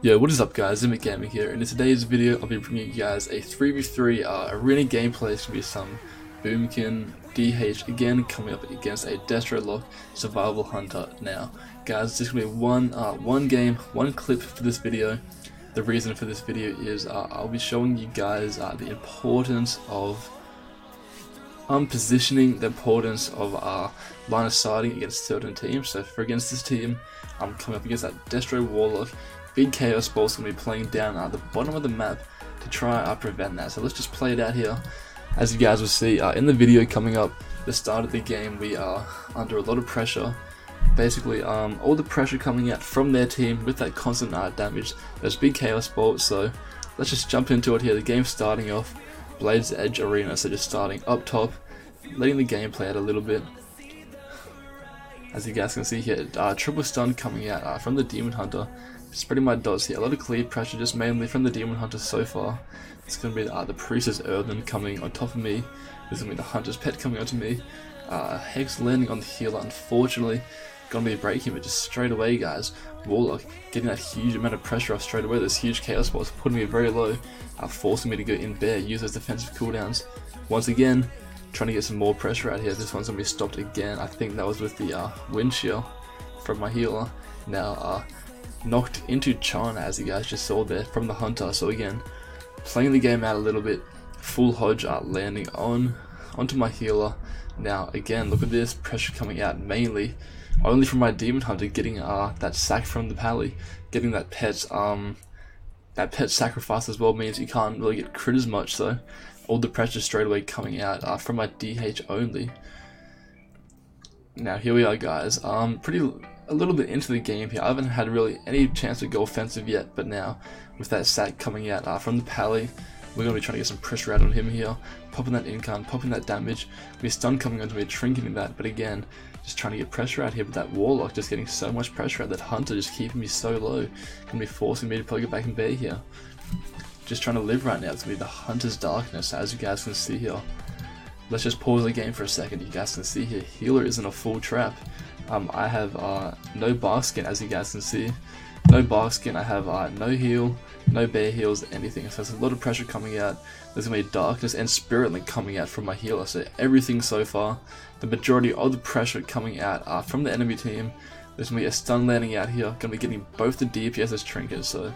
Yo, what is up guys, Zimmick Gaming here, and in today's video I'll be bringing you guys a 3v3 arena gameplay. It's going to be some Boomkin DH again coming up against a Destro Lock Survival Hunter. Now guys, this is going to be one game, one clip for this video. The reason for this video is I'll be showing you guys the importance of positioning, the importance of line of sighting against certain teams. So for against this team, I'm coming up against that Destro Warlock. Big Chaos Bolt's going to be playing down the bottom of the map to try prevent that. So let's just play it out here. As you guys will see in the video coming up, the start of the game, we are under a lot of pressure. Basically, all the pressure coming out from their team with that constant damage. There's Big Chaos Bolt, so let's just jump into it here. The game's starting off, Blade's Edge Arena, so just starting up top, letting the game play out a little bit. As you guys can see here, triple stun coming out from the Demon Hunter. Spreading my dots here, a lot of clear pressure just mainly from the Demon Hunter so far. It's going to be the Priestess Earthen coming on top of me. There's going to be the Hunter's Pet coming onto me. Hex landing on the healer, unfortunately. Going to be breaking, but just straight away guys, Warlock getting that huge amount of pressure off straight away. Those huge Chaos Bolts putting me very low, forcing me to go in bare, use those defensive cooldowns. Once again, trying to get some more pressure out here. This one's going to be stopped again. I think that was with the wind shear from my healer. Now knocked into China, as you guys just saw there, from the Hunter. So again, playing the game out a little bit, full Hodge landing onto my healer. Now again, look at this pressure coming out mainly only from my Demon Hunter getting that sack from the pally, getting that pet sacrifice as well means you can't really get crit as much. So all the pressure straight away coming out from my DH only. Now here we are guys, a little bit into the game here. I haven't had really any chance to go offensive yet, but now with that sack coming out from the pally, we're going to be trying to get some pressure out on him here, popping that incon, popping that damage. We stun coming onto me, trinketing that, but again, just trying to get pressure out here with that Warlock, just getting so much pressure out, that Hunter just keeping me so low, going to be forcing me to probably get back in bay here. Just trying to live right now. It's going to be the Hunter's Darkness, as you guys can see here. Let's just pause the game for a second. You guys can see here, healer is in a full trap. I have no bark skin, as you guys can see. No bark skin, I have no heal, no bear heals, anything. So there's a lot of pressure coming out. There's going to be darkness and spirit link coming out from my healer. So everything so far, the majority of the pressure coming out from the enemy team. There's going to be a stun landing out here. Going to be getting both the DPS as trinkets. So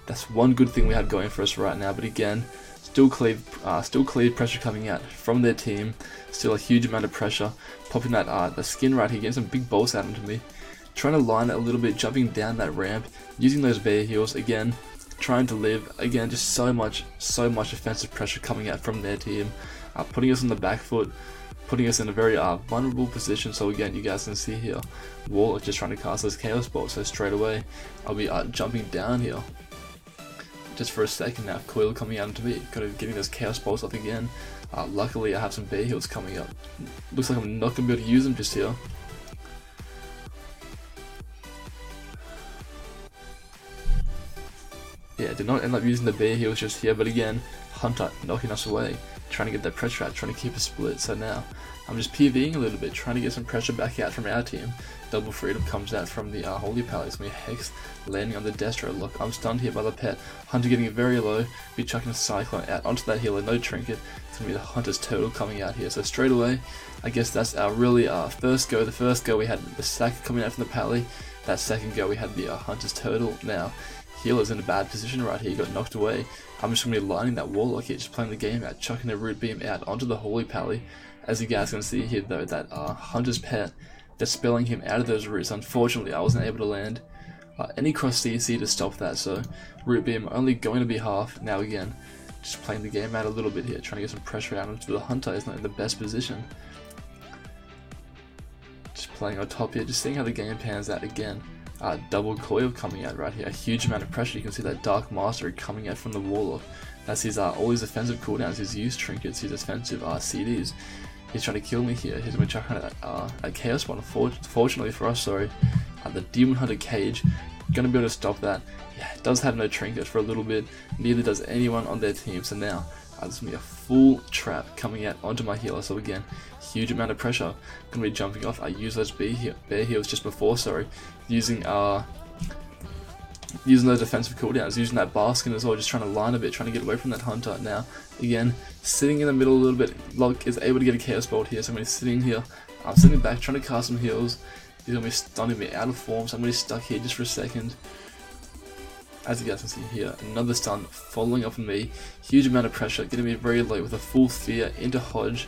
that's one good thing we have going for us right now. But again, still clear pressure coming out from their team. Still a huge amount of pressure. Popping that the skin right here, getting some big bolts out into me. Trying to line it a little bit, jumping down that ramp, using those bear heals again, trying to live again. Just so much offensive pressure coming out from their team, putting us on the back foot, putting us in a very vulnerable position. So again, you guys can see here, Warlock just trying to cast those Chaos Bolts. So straight away, I'll be jumping down here. Just for a second now, Coil coming out into me, kind of getting those Chaos Bolts off again. Luckily I have some bear heals coming up. Looks like I'm not going to be able to use them just here. Yeah, did not end up using the bear heals just here, but again, Hunter knocking us away, trying to get that pressure out, trying to keep a split. So now I'm just PvEing a little bit, trying to get some pressure back out from our team. Double Freedom comes out from the Holy Pally. It's going to be Hex landing on the Destro. Look, I'm stunned here by the pet. Hunter getting very low, be chucking a Cyclone out onto that healer, no trinket. It's going to be the Hunter's Turtle coming out here. So straight away, I guess that's our really first go. The first go we had the sack coming out from the Pally. That second go we had the Hunter's Turtle. Now, healer's in a bad position right here, he got knocked away. I'm just going to be lining that Warlock here, just playing the game out, chucking the Root Beam out onto the Holy Pally. As you guys can see here though, that Hunter's Pet, dispelling him out of those roots. Unfortunately, I wasn't able to land any cross CC to stop that, so Root Beam only going to be half. Now again, just playing the game out a little bit here, trying to get some pressure out onto the Hunter. Is not in the best position. Just playing on top here, just seeing how the game pans out again. Double Coil coming out right here, a huge amount of pressure. You can see that Dark Mastery coming out from the Warlock. That's his all his offensive cooldowns, his use trinkets, his offensive CDs. He's trying to kill me here. He's going to chuck on a Chaos Bond. Fortunately for us, sorry, the Demon Hunter Cage going to be able to stop that. Yeah, it does have no trinket for a little bit. Neither does anyone on their team. So now there's going to be a full trap coming out onto my healer. So again, huge amount of pressure. Going to be jumping off. I used those bear heals just before, sorry, using using those defensive cooldowns, using that basket as well, just trying to line a bit, trying to get away from that hunter. Now, again, sitting in the middle a little bit, Locke is able to get a chaos bolt here, so I'm going to be sitting here, I'm sitting back, trying to cast some heals. He's going to be stunning me out of form, so I'm going to be stuck here just for a second. As you guys can see here, another stun following up on me, huge amount of pressure, getting me very low with a full fear into Hodge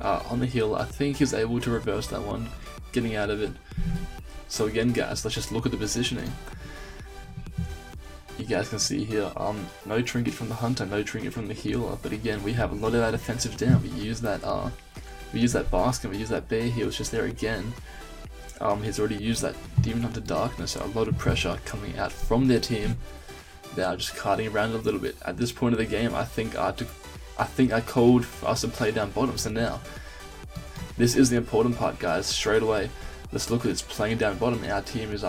on the heal. I think he's able to reverse that one, getting out of it. So again guys, let's just look at the positioning. You guys can see here, no trinket from the hunter, no trinket from the healer, but again we have a lot of our defensive down. We use that basket, we use that bear heal, it's just there again. He's already used that Demon Hunter Darkness, so a lot of pressure coming out from their team. Now just carting around a little bit. At this point of the game, I think I called for us to play down bottom. So now, this is the important part, guys. Straight away, let's look at this playing down bottom. Our team is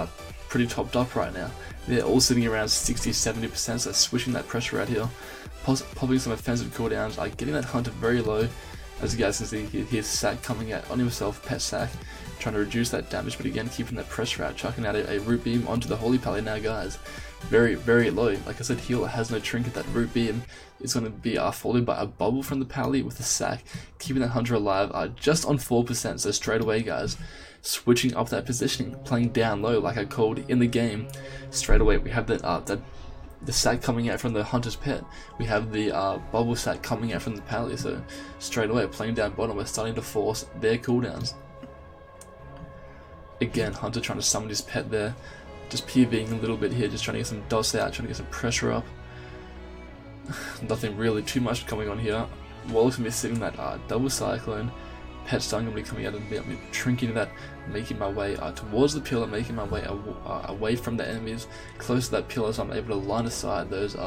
pretty topped up right now. They're all sitting around 60-70%, so switching that pressure out here, popping some offensive cooldowns, getting that hunter very low. As you guys can see, here's Sack coming out on himself, Pet Sack, trying to reduce that damage, but again keeping that pressure out, chucking out a root beam onto the holy pally. Now guys, very low. Like I said, healer has no trinket. That root beam is going to be followed by a bubble from the pally with a Sack, keeping that hunter alive just on 4%. So straight away guys, switching up that positioning, playing down low like I called in the game. Straight away we have the Sack coming out from the hunter's pet. We have the bubble Sack coming out from the pally. So straight away playing down bottom, we're starting to force their cooldowns. Again, hunter trying to summon his pet there, just PVing a little bit here, just trying to get some DOS out, trying to get some pressure up. Nothing really too much coming on here. Warlock's gonna be sitting that double cyclone. Pet stun gonna be coming out and be trinking that, making my way towards the pillar, making my way away from the enemies, close to that pillar, so I'm able to line aside those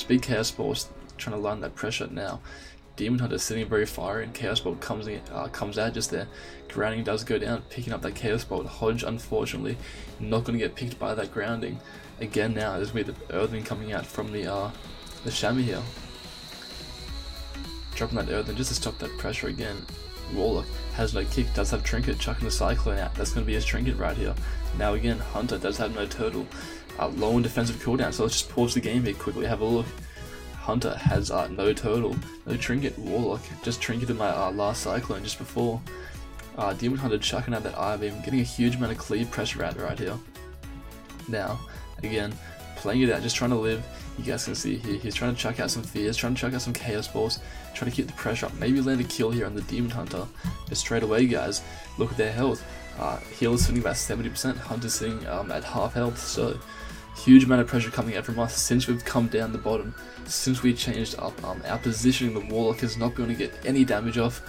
big chaos balls, trying to line that pressure. Now, Demon Hunter sitting very far, and Chaos Bolt comes out just there. Grounding does go down, picking up that Chaos Bolt. Hodge, unfortunately, not going to get picked by that grounding. Again now, there's going to be the Earthling coming out from the Chamois here. Dropping that Earthling just to stop that pressure again. Warlock has no kick, does have Trinket, chucking the Cyclone out. That's going to be his Trinket right here. Now again, Hunter does have no Turtle. Low on defensive cooldown, so let's just pause the game here quickly, have a look. Hunter has no Turtle, no Trinket. Warlock just trinketed my last Cyclone just before. Demon Hunter chucking out that Eye Beam, getting a huge amount of cleave pressure out right here. Now, again, playing it out, just trying to live. You guys can see here, he's trying to chuck out some fears, trying to chuck out some Chaos Balls, trying to keep the pressure up, maybe land a kill here on the Demon Hunter. Just straight away guys, look at their health. Healer's sitting about 70%, Hunter's sitting at half health, so huge amount of pressure coming out from us since we've come down the bottom. Since we changed up our positioning, the Warlock is not going to get any damage off,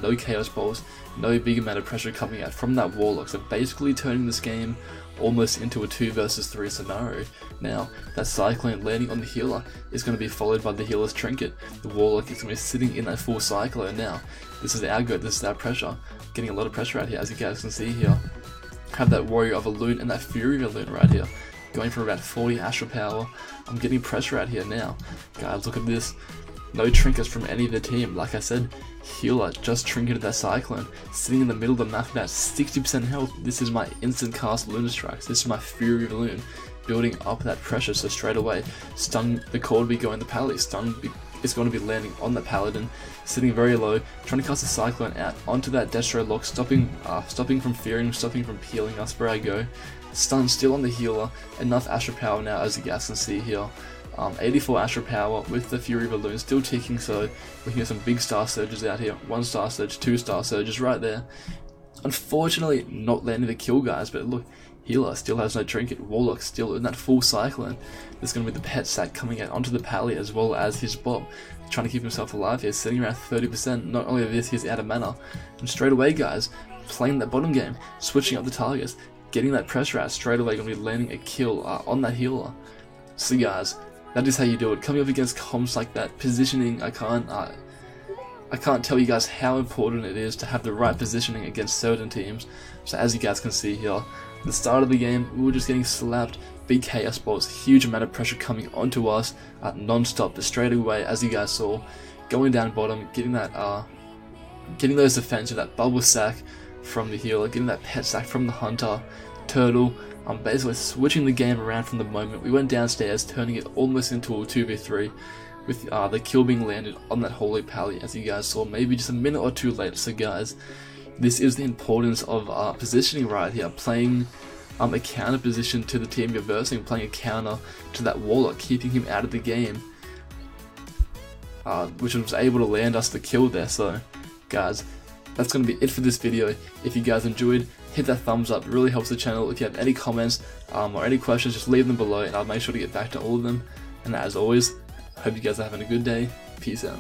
no Chaos Balls, no big amount of pressure coming out from that Warlock, so basically turning this game almost into a 2 versus 3 scenario. Now, that Cyclone landing on the healer is going to be followed by the healer's Trinket. The Warlock is going to be sitting in that full Cyclone now. This is our go, this is our pressure, getting a lot of pressure out here, as you guys can see here. Have that Warrior of a Loon and that Fury of a Loon right here. Going for about 40 Astral Power. I'm getting pressure out here now. Guys, look at this. No trinkets from any of the team. Like I said, healer just trinketed that Cyclone. Sitting in the middle of the map about 60% health. This is my instant cast Lunar Strikes. This is my Fury of the Loon. Building up that pressure, so straight away, stun the core will be going the Pally. Stun is going to be landing on the Paladin. Sitting very low, trying to cast a Cyclone out onto that Destro Lock, stopping from fearing, stopping from peeling us where I go. Stun still on the healer, enough Astral Power now, as you guys can see here. 84 Astral Power with the Fury Balloon still ticking, so we can get some big Star Surges out here. 1 Star Surge, 2 Star Surges right there. Unfortunately, not landing the kill, guys, but look, healer still has no Trinket. Warlock still in that full Cyclone. There's going to be the Pet Sack coming out onto the Pally as well as his Bob, trying to keep himself alive here, sitting around 30%. Not only this, he's out of mana. And straight away, guys, playing that bottom game, switching up the targets, getting that pressure out, straight away going to be landing a kill on that healer. So guys, that is how you do it. Coming up against comps like that, positioning, I can't tell you guys how important it is to have the right positioning against certain teams. So as you guys can see here, at the start of the game, we were just getting slapped, big Chaos Balls, huge amount of pressure coming onto us non-stop, but straight away, as you guys saw, going down bottom, getting that, getting those defensive, that Bubble Sack from the healer, getting that Pet Sack from the Hunter, Turtle, basically switching the game around from the moment we went downstairs, turning it almost into a 2v3, with the kill being landed on that holy pally, as you guys saw, maybe just a minute or two later. So guys, this is the importance of positioning right here, playing a counter position to the team you're versing, playing a counter to that warlock, keeping him out of the game, which was able to land us the kill there. So guys, that's going to be it for this video. If you guys enjoyed, hit that thumbs up, it really helps the channel. If you have any comments or any questions, just leave them below and I'll make sure to get back to all of them. And as always, hope you guys are having a good day. Peace out.